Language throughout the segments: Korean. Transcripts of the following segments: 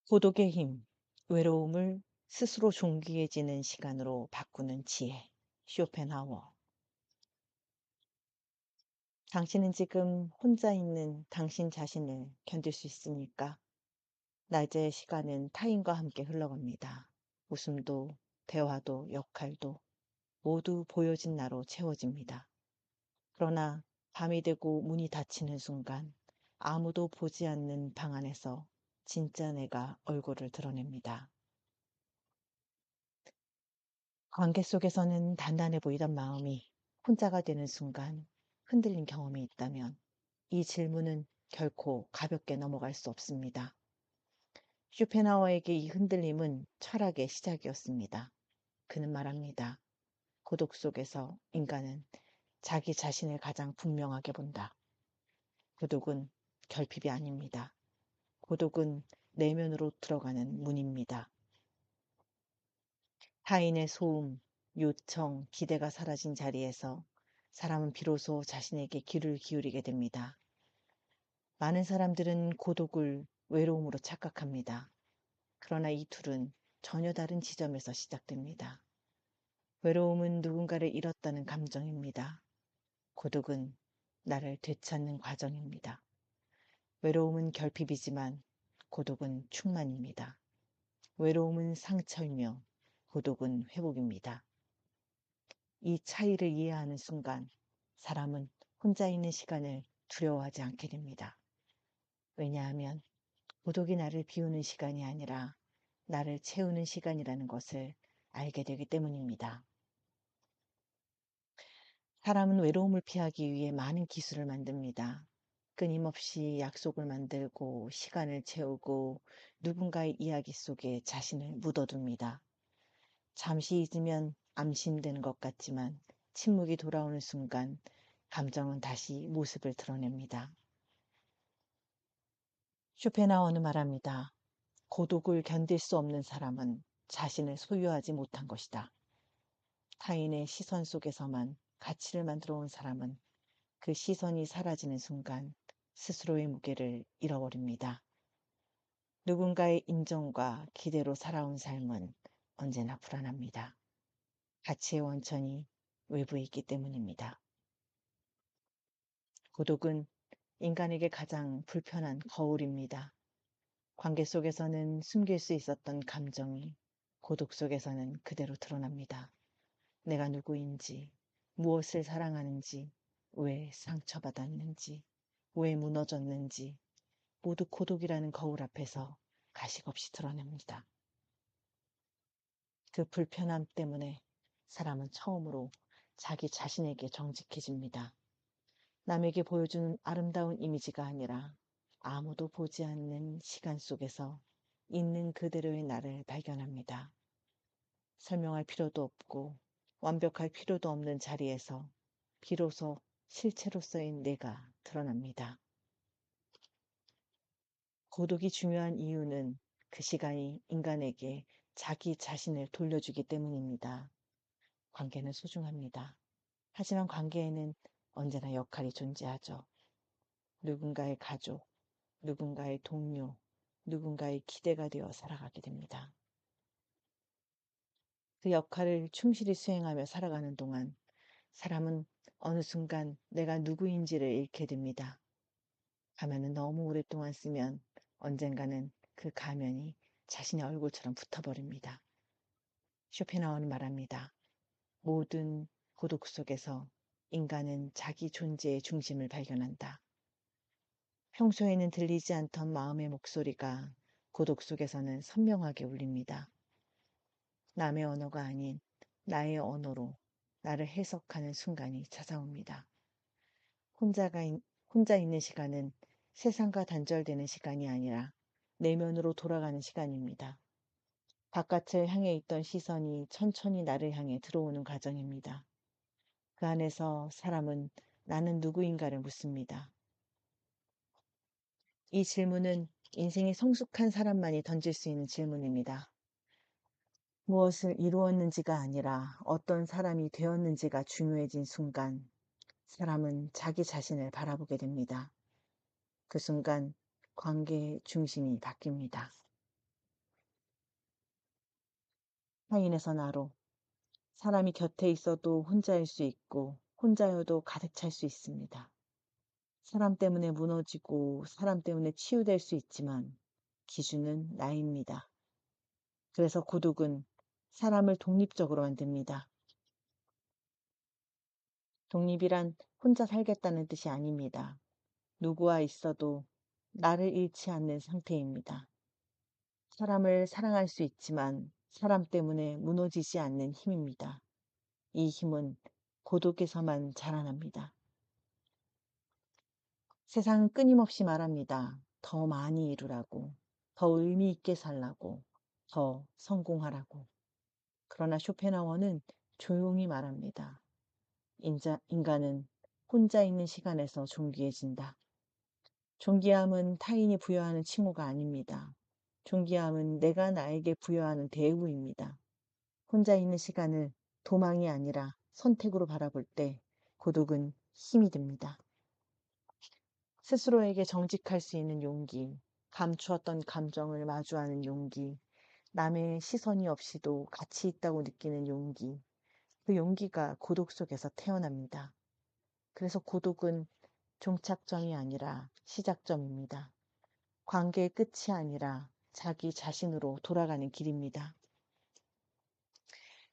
고독의 힘, 외로움을 스스로 존귀해지는 시간으로 바꾸는 지혜. 쇼펜하워. 당신은 지금 혼자 있는 당신 자신을 견딜 수 있습니까? 낮의 시간은 타인과 함께 흘러갑니다. 웃음도, 대화도, 역할도 모두 보여진 나로 채워집니다. 그러나 밤이 되고 문이 닫히는 순간 아무도 보지 않는 방 안에서 진짜 내가 얼굴을 드러냅니다. 관계 속에서는 단단해 보이던 마음이 혼자가 되는 순간 흔들린 경험이 있다면 이 질문은 결코 가볍게 넘어갈 수 없습니다. 쇼펜하워에게 이 흔들림은 철학의 시작이었습니다. 그는 말합니다. 고독 속에서 인간은 자기 자신을 가장 분명하게 본다. 고독은 결핍이 아닙니다. 고독은 내면으로 들어가는 문입니다. 타인의 소음, 요청, 기대가 사라진 자리에서 사람은 비로소 자신에게 귀를 기울이게 됩니다. 많은 사람들은 고독을 외로움으로 착각합니다. 그러나 이 둘은 전혀 다른 지점에서 시작됩니다. 외로움은 누군가를 잃었다는 감정입니다. 고독은 나를 되찾는 과정입니다. 외로움은 결핍이지만 고독은 충만입니다. 외로움은 상처이며 고독은 회복입니다. 이 차이를 이해하는 순간 사람은 혼자 있는 시간을 두려워하지 않게 됩니다. 왜냐하면 고독이 나를 비우는 시간이 아니라 나를 채우는 시간이라는 것을 알게 되기 때문입니다. 사람은 외로움을 피하기 위해 많은 기술을 만듭니다. 끊임없이 약속을 만들고 시간을 채우고 누군가의 이야기 속에 자신을 묻어둡니다. 잠시 잊으면 암심되는 것 같지만 침묵이 돌아오는 순간 감정은 다시 모습을 드러냅니다. 쇼펜하우어는 말합니다. 고독을 견딜 수 없는 사람은 자신을 소유하지 못한 것이다. 타인의 시선 속에서만 가치를 만들어 온 사람은 그 시선이 사라지는 순간 스스로의 무게를 잃어버립니다. 누군가의 인정과 기대로 살아온 삶은 언제나 불안합니다. 가치의 원천이 외부에 있기 때문입니다. 고독은 인간에게 가장 불편한 거울입니다. 관계 속에서는 숨길 수 있었던 감정이 고독 속에서는 그대로 드러납니다. 내가 누구인지, 무엇을 사랑하는지, 왜 상처받았는지, 왜 무너졌는지, 모두 고독이라는 거울 앞에서 가식 없이 드러냅니다. 그 불편함 때문에 사람은 처음으로 자기 자신에게 정직해집니다. 남에게 보여주는 아름다운 이미지가 아니라 아무도 보지 않는 시간 속에서 있는 그대로의 나를 발견합니다. 설명할 필요도 없고 완벽할 필요도 없는 자리에서 비로소 실체로서의 내가 드러납니다. 고독이 중요한 이유는 그 시간이 인간에게 자기 자신을 돌려주기 때문입니다. 관계는 소중합니다. 하지만 관계에는 언제나 역할이 존재하죠. 누군가의 가족, 누군가의 동료, 누군가의 기대가 되어 살아가게 됩니다. 그 역할을 충실히 수행하며 살아가는 동안 사람은 어느 순간 내가 누구인지를 잃게 됩니다. 가면은 너무 오랫동안 쓰면 언젠가는 그 가면이 자신의 얼굴처럼 붙어버립니다. 쇼펜하우어는 말합니다. 모든 고독 속에서 인간은 자기 존재의 중심을 발견한다. 평소에는 들리지 않던 마음의 목소리가 고독 속에서는 선명하게 울립니다. 남의 언어가 아닌 나의 언어로 나를 해석하는 순간이 찾아옵니다. 혼자가, 혼자 있는 시간은 세상과 단절되는 시간이 아니라 내면으로 돌아가는 시간입니다. 바깥을 향해 있던 시선이 천천히 나를 향해 들어오는 과정입니다. 그 안에서 사람은 나는 누구인가를 묻습니다. 이 질문은 인생이 성숙한 사람만이 던질 수 있는 질문입니다. 무엇을 이루었는지가 아니라 어떤 사람이 되었는지가 중요해진 순간 사람은 자기 자신을 바라보게 됩니다. 그 순간 관계의 중심이 바뀝니다. 타인에서 나로. 사람이 곁에 있어도 혼자일 수 있고 혼자여도 가득 찰 수 있습니다. 사람 때문에 무너지고 사람 때문에 치유될 수 있지만 기준은 나입니다. 그래서 고독은 사람을 독립적으로 만듭니다. 독립이란 혼자 살겠다는 뜻이 아닙니다. 누구와 있어도 나를 잃지 않는 상태입니다. 사람을 사랑할 수 있지만 사람 때문에 무너지지 않는 힘입니다. 이 힘은 고독에서만 자라납니다. 세상은 끊임없이 말합니다. 더 많이 이루라고, 더 의미 있게 살라고, 더 성공하라고. 그러나 쇼펜하워는 조용히 말합니다. 인간은 혼자 있는 시간에서 존귀해진다. 존귀함은 타인이 부여하는 칭호가 아닙니다. 존귀함은 내가 나에게 부여하는 대우입니다. 혼자 있는 시간을 도망이 아니라 선택으로 바라볼 때 고독은 힘이 듭니다. 스스로에게 정직할 수 있는 용기, 감추었던 감정을 마주하는 용기, 남의 시선이 없이도 가치 있다고 느끼는 용기, 그 용기가 고독 속에서 태어납니다. 그래서 고독은 종착점이 아니라 시작점입니다. 관계의 끝이 아니라 자기 자신으로 돌아가는 길입니다.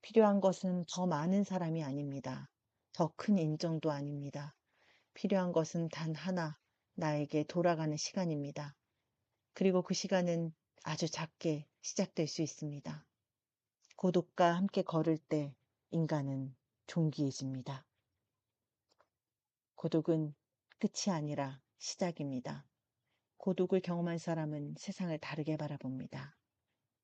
필요한 것은 더 많은 사람이 아닙니다. 더 큰 인정도 아닙니다. 필요한 것은 단 하나, 나에게 돌아가는 시간입니다. 그리고 그 시간은 아주 작게 시작될 수 있습니다. 고독과 함께 걸을 때 인간은 존귀해집니다. 고독은 끝이 아니라 시작입니다. 고독을 경험한 사람은 세상을 다르게 바라봅니다.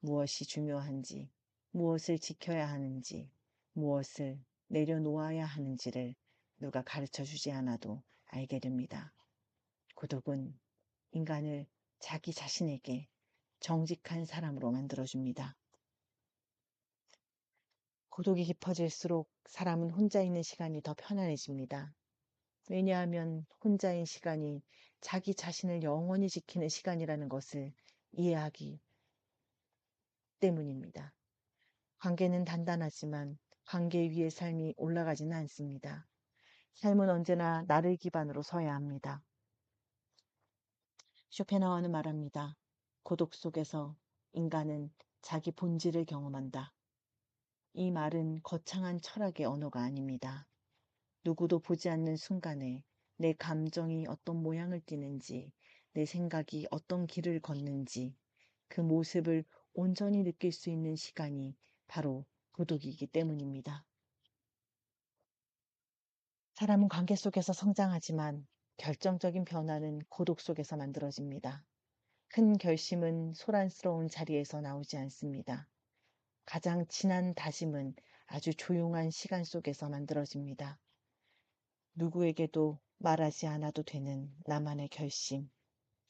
무엇이 중요한지, 무엇을 지켜야 하는지, 무엇을 내려놓아야 하는지를 누가 가르쳐 주지 않아도 알게 됩니다. 고독은 인간을 자기 자신에게 정직한 사람으로 만들어줍니다. 고독이 깊어질수록 사람은 혼자 있는 시간이 더 편안해집니다. 왜냐하면 혼자인 시간이 자기 자신을 영원히 지키는 시간이라는 것을 이해하기 때문입니다. 관계는 단단하지만 관계 위에 삶이 올라가지는 않습니다. 삶은 언제나 나를 기반으로 서야 합니다. 쇼펜하워는 말합니다. 고독 속에서 인간은 자기 본질을 경험한다. 이 말은 거창한 철학의 언어가 아닙니다. 누구도 보지 않는 순간에 내 감정이 어떤 모양을 띠는지, 내 생각이 어떤 길을 걷는지, 그 모습을 온전히 느낄 수 있는 시간이 바로 고독이기 때문입니다. 사람은 관계 속에서 성장하지만 결정적인 변화는 고독 속에서 만들어집니다. 큰 결심은 소란스러운 자리에서 나오지 않습니다. 가장 진한 다짐은 아주 조용한 시간 속에서 만들어집니다. 누구에게도 말하지 않아도 되는 나만의 결심,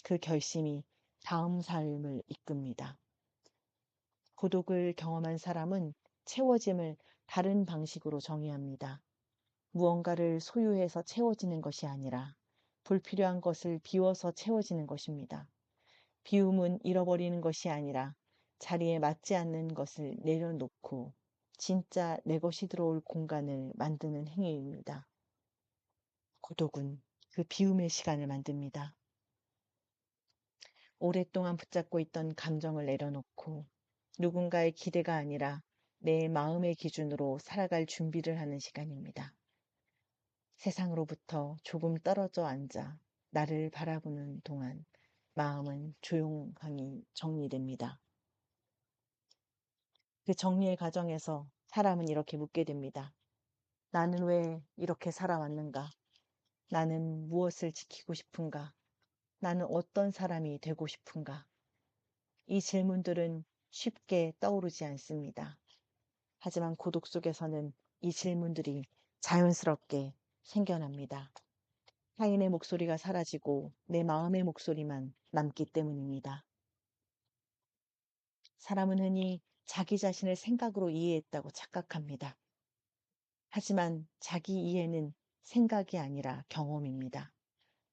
그 결심이 다음 삶을 이끕니다. 고독을 경험한 사람은 채워짐을 다른 방식으로 정의합니다. 무언가를 소유해서 채워지는 것이 아니라 불필요한 것을 비워서 채워지는 것입니다. 비움은 잃어버리는 것이 아니라 자리에 맞지 않는 것을 내려놓고 진짜 내 것이 들어올 공간을 만드는 행위입니다. 고독은 그 비움의 시간을 만듭니다. 오랫동안 붙잡고 있던 감정을 내려놓고 누군가의 기대가 아니라 내 마음의 기준으로 살아갈 준비를 하는 시간입니다. 세상으로부터 조금 떨어져 앉아 나를 바라보는 동안 마음은 조용하니 정리됩니다. 그 정리의 과정에서 사람은 이렇게 묻게 됩니다. 나는 왜 이렇게 살아왔는가? 나는 무엇을 지키고 싶은가? 나는 어떤 사람이 되고 싶은가? 이 질문들은 쉽게 떠오르지 않습니다. 하지만 고독 속에서는 이 질문들이 자연스럽게 생겨납니다. 타인의 목소리가 사라지고 내 마음의 목소리만 남기 때문입니다. 사람은 흔히 자기 자신을 생각으로 이해했다고 착각합니다. 하지만 자기 이해는 생각이 아니라 경험입니다.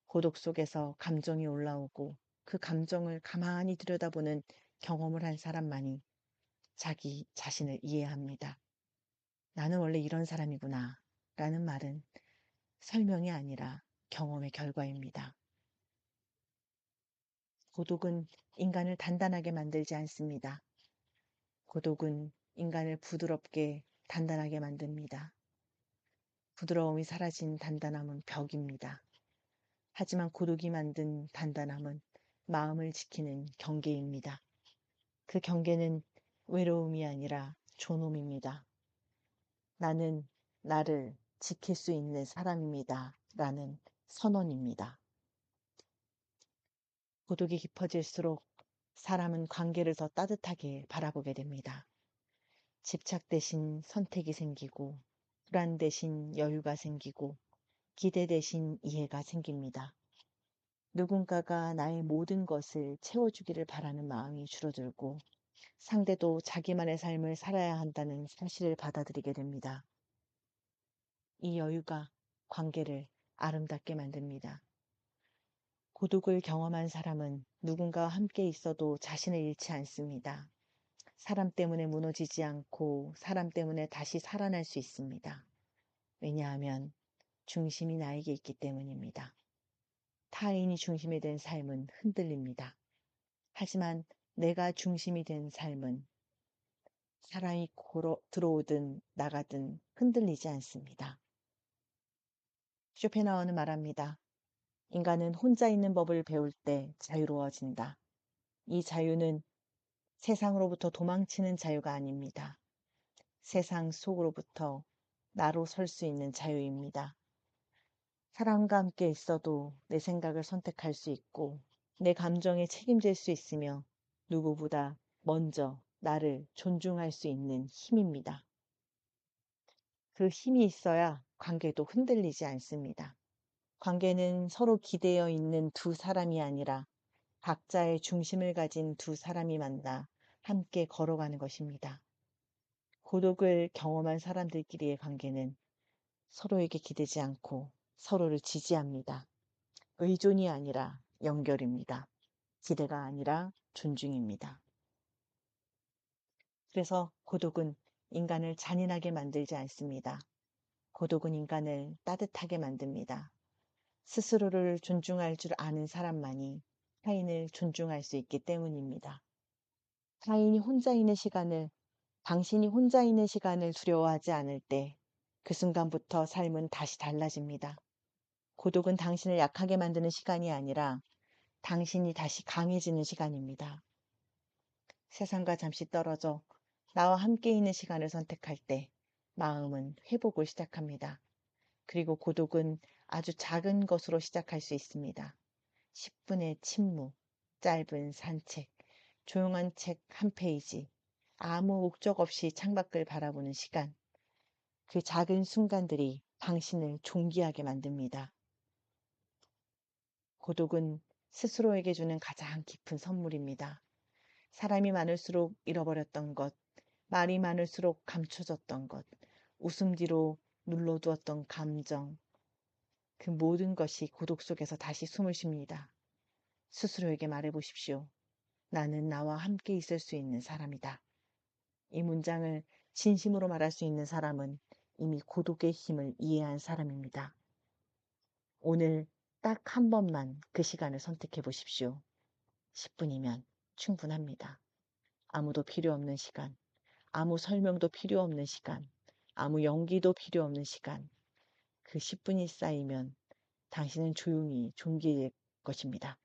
고독 속에서 감정이 올라오고 그 감정을 가만히 들여다보는 경험을 한 사람만이 자기 자신을 이해합니다. '나는 원래 이런 사람이구나.' 라는 말은 설명이 아니라 경험의 결과입니다. 고독은 인간을 단단하게 만들지 않습니다. 고독은 인간을 부드럽게 단단하게 만듭니다. 부드러움이 사라진 단단함은 벽입니다. 하지만 고독이 만든 단단함은 마음을 지키는 경계입니다. 그 경계는 외로움이 아니라 존엄입니다. 나는 나를 지킬 수 있는 사람입니다. 라는 선언입니다. 고독이 깊어질수록 사람은 관계를 더 따뜻하게 바라보게 됩니다. 집착 대신 선택이 생기고, 불안 대신 여유가 생기고, 기대 대신 이해가 생깁니다. 누군가가 나의 모든 것을 채워주기를 바라는 마음이 줄어들고, 상대도 자기만의 삶을 살아야 한다는 사실을 받아들이게 됩니다. 이 여유가 관계를 아름답게 만듭니다. 고독을 경험한 사람은 누군가와 함께 있어도 자신을 잃지 않습니다. 사람 때문에 무너지지 않고 사람 때문에 다시 살아날 수 있습니다. 왜냐하면 중심이 나에게 있기 때문입니다. 타인이 중심이 된 삶은 흔들립니다. 하지만 내가 중심이 된 삶은 사람이 들어오든 나가든 흔들리지 않습니다. 쇼펜하우어는 말합니다. 인간은 혼자 있는 법을 배울 때 자유로워진다. 이 자유는 세상으로부터 도망치는 자유가 아닙니다. 세상 속으로부터 나로 설 수 있는 자유입니다. 사람과 함께 있어도 내 생각을 선택할 수 있고 내 감정에 책임질 수 있으며 누구보다 먼저 나를 존중할 수 있는 힘입니다. 그 힘이 있어야 관계도 흔들리지 않습니다. 관계는 서로 기대어 있는 두 사람이 아니라 각자의 중심을 가진 두 사람이 만나 함께 걸어가는 것입니다. 고독을 경험한 사람들끼리의 관계는 서로에게 기대지 않고 서로를 지지합니다. 의존이 아니라 연결입니다. 기대가 아니라 존중입니다. 그래서 고독은 인간을 잔인하게 만들지 않습니다. 고독은 인간을 따뜻하게 만듭니다. 스스로를 존중할 줄 아는 사람만이 타인을 존중할 수 있기 때문입니다. 타인이 혼자 있는 시간을, 당신이 혼자 있는 시간을 두려워하지 않을 때 그 순간부터 삶은 다시 달라집니다. 고독은 당신을 약하게 만드는 시간이 아니라 당신이 다시 강해지는 시간입니다. 세상과 잠시 떨어져 나와 함께 있는 시간을 선택할 때 마음은 회복을 시작합니다. 그리고 고독은 아주 작은 것으로 시작할 수 있습니다. 10분의 침묵, 짧은 산책, 조용한 책 한 페이지, 아무 목적 없이 창밖을 바라보는 시간, 그 작은 순간들이 당신을 존귀하게 만듭니다. 고독은 스스로에게 주는 가장 깊은 선물입니다. 사람이 많을수록 잃어버렸던 것, 말이 많을수록 감춰졌던 것, 웃음 뒤로 눌러두었던 감정, 그 모든 것이 고독 속에서 다시 숨을 쉽니다. 스스로에게 말해보십시오. 나는 나와 함께 있을 수 있는 사람이다. 이 문장을 진심으로 말할 수 있는 사람은 이미 고독의 힘을 이해한 사람입니다. 오늘 딱 한 번만 그 시간을 선택해 보십시오. 10분이면 충분합니다. 아무도 필요 없는 시간, 아무 설명도 필요 없는 시간, 아무 연기도 필요 없는 시간. 그 10분이 쌓이면 당신은 조용히 존귀할 것입니다.